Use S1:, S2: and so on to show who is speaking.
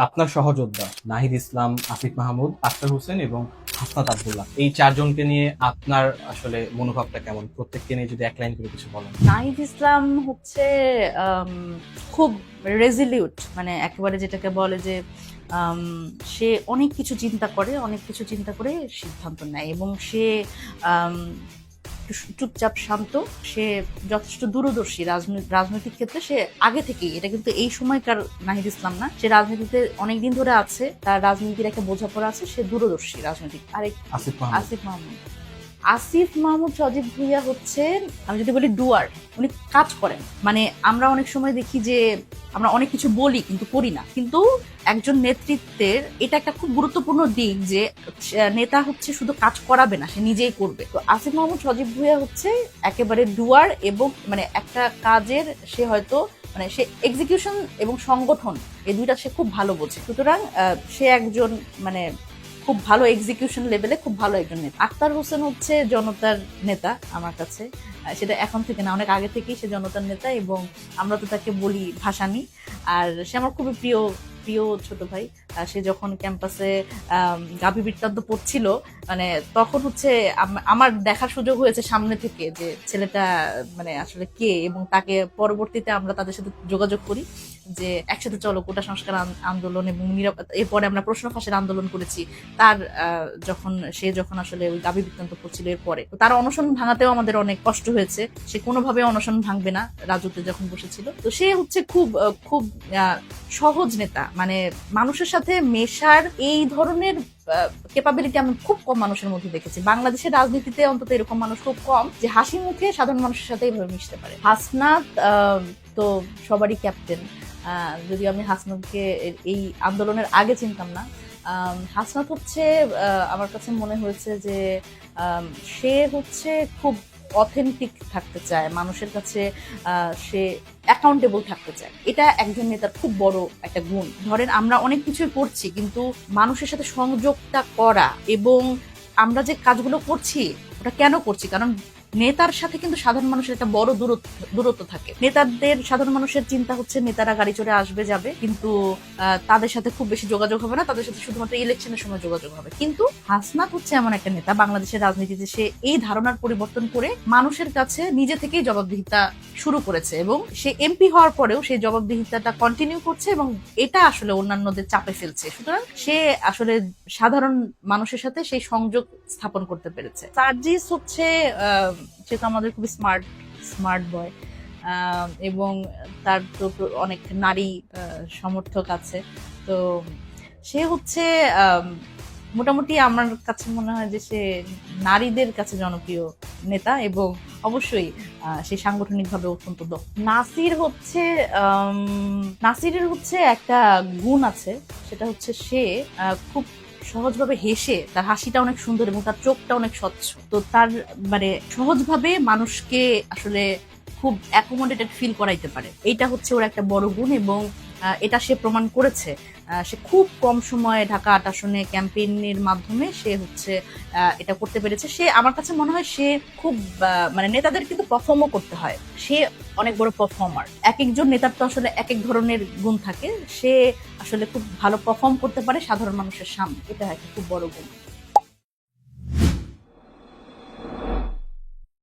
S1: আপনার সহযোদ্ধা নাহিদ ইসলাম, আসিফ মাহমুদ, আখতার হোসেন এবং হাসনাত আব্দুল্লাহ, এই চারজনকে নিয়ে আপনার আসলে মনোভাবটা কেমন? প্রত্যেককে নিয়ে যদি এক লাইন করে কিছু বলেন।
S2: নাহিদ ইসলাম হচ্ছে আম, খুব রেজিলিউট, মানে একেবারে যেটাকে বলে যে আম, সে অনেক কিছু চিন্তা করে সিদ্ধান্ত নেয়, এবং সে আম, চুপচাপ শান্ত। সে যথেষ্ট দূরদর্শী রাজনৈতিক ক্ষেত্রে। সে আগে থেকেই, এটা কিন্তু এই সময়কার নাহিদ ইসলাম না, সে রাজনীতিতে অনেকদিন ধরে আছে, তার রাজনীতির একটা বোঝাপড়া আছে, সে দূরদর্শী রাজনৈতিক। আরেক
S1: আসিফ মাহমুদ।
S2: আসিফ মাহমুদ। আসিফ মাহমুদ সজীব ভুইয়া হচ্ছে, আমি যদি বলি ডুয়ার, উনি কাজ করেন। মানে আমরা অনেক সময় দেখি যে আমরা অনেক কিছু বলি কিন্তু করি না, কিন্তু একজন নেতৃত্বের এটা একটা খুব গুরুত্বপূর্ণ দিক যে নেতা হচ্ছে শুধু কাজ করাবে না, সে নিজেই করবে। তো আসিফ মাহমুদ সজীব ভুইয়া হচ্ছে একেবারে ডুয়ার, এবং মানে একটা কাজের সে হয়তো মানে সে এক্সিকিউশন এবং সংগঠন এই দুইটা সে খুব ভালো বোঝে। সুতরাং সে একজন মানে খুব ভালো এক্সিকিউশন লেভেলে খুব ভালো একজন নেতা। আখতার হোসেন হচ্ছে জনতার নেতা আমার কাছে। সেটা এখন থেকে না, অনেক আগে থেকেই সে জনতার নেতা, এবং আমরা তো তাকে বলি ভাসানী। আর সে আমার খুবই প্রিয় প্রিয় ছোট ভাই। সে যখন ক্যাম্পাসে গাভী বৃত্তান্ত পড়ছিল, মানে তখন হচ্ছে আমার দেখার সুযোগ হয়েছে সামনে থেকে যে ছেলেটা মানে আসলে কে, এবং তাকে পরবর্তীতে আমরা তাদের সাথে যোগাযোগ করি যে একসাথে চলো কোটা সংস্কার আন্দোলন, এবং এরপরে আমরা প্রশ্ন ফাঁসের আন্দোলন করেছি। তার যখন আসলে ওই গাভী বৃত্তান্ত করছিল, এরপরে তো তার অনশন ভাঙাতেও আমাদের অনেক কষ্ট হয়েছে। সে কোনোভাবে অনশন ভাঙবে না রাজুতে যখন বসেছিল। তো সে হচ্ছে খুব সহজ নেতা, মানে মানুষের সাথে মেশার এই ধরনের ক্যাপাবিলিটি আমি খুব কম মানুষের মধ্যে দেখেছি। বাংলাদেশের রাজনীতিতে অন্তত এরকম মানুষ খুব কম যে হাসি মুখে সাধারণ মানুষের সাথে এইভাবে মিশতে পারে। হাসনাত তো সবারই ক্যাপ্টেন। যদিও আমি হাসনাতকে এই আন্দোলনের আগে চিনতাম না। হাসনাত হচ্ছে আমার কাছে মনে হয়েছে যে সে হচ্ছে খুব অথেন্টিক থাকতে চায় মানুষের কাছে। সে অ্যাকাউন্টেবল থাকতে চায়। এটা একজন নেতার খুব বড় একটা গুণ। ধরেন আমরা অনেক কিছুই করছি, কিন্তু মানুষের সাথে সংযোগটা করা, এবং আমরা যে কাজগুলো করছি ওটা কেন করছি, কারণ নেতার সাথে কিন্তু সাধারণ মানুষের একটা বড় দূরত্ব থাকে। নেতাদের সাধারণ মানুষের চিন্তা হচ্ছে নেতারা গাড়ি চড়ে আসবে যাবে, কিন্তু তাদের সাথে খুব বেশি যোগাযোগ হবে না, তাদের সাথে শুধুমাত্র ইলেকশনের সময় যোগাযোগ হবে। কিন্তু হাসনাত হচ্ছে এমন একটা নেতা, বাংলাদেশের রাজনীতিতে সে এই ধারণার পরিবর্তন করে মানুষের কাছে নিজে থেকেই জবাবদিহিতা শুরু করেছে, এবং সে এমপি হওয়ার পরেও সেই জবাবদিহিতাটা কন্টিনিউ করছে, এবং এটা আসলে অন্যান্যদের চাপে ফেলছে। সুতরাং সে আসলে সাধারণ মানুষের সাথে সেই সংযোগ স্থাপন করতে পেরেছে। সার্জিস হচ্ছে সে তো আমাদের খুবই স্মার্ট স্মার্ট বয়, এবং তার তো অনেক নারী সমর্থক আছে। তো সে হচ্ছে মোটামুটি আমার কাছে মনে হয় যে সে নারীদের কাছে জনপ্রিয় নেতা, এবং অবশ্যই সে সাংগঠনিকভাবে অত্যন্ত দক্ষ। নাসিরের হচ্ছে একটা গুণ আছে, সেটা হচ্ছে সে খুব সহজভাবে হেসে, তার হাসিটা অনেক সুন্দর এবং তার চোখটা অনেক স্বচ্ছ। তো তার মানে সহজভাবে মানুষকে আসলে খুব অ্যাকোমোডেটেড ফিল করাইতে পারে। এইটা হচ্ছে ওর একটা বড় গুণ, এবং এটা সে প্রমাণ করেছে। সে খুব কম সময়ে ঢাকা ৮ আসনে ক্যাম্পেইনের মাধ্যমে সে হচ্ছে এটা করতে পেরেছে। সে আমার কাছে মনে হয় সে খুব মানে নেতাদের কিন্তু পারফর্মও করতে হয়, সে অনেক বড় পারফর্মার। এক একজন নেতার তো আসলে এক এক ধরনের গুণ থাকে, সে আসলে খুব ভালো পারফর্ম করতে পারে সাধারণ মানুষের সামনে, এটা একটা খুব বড় গুণ।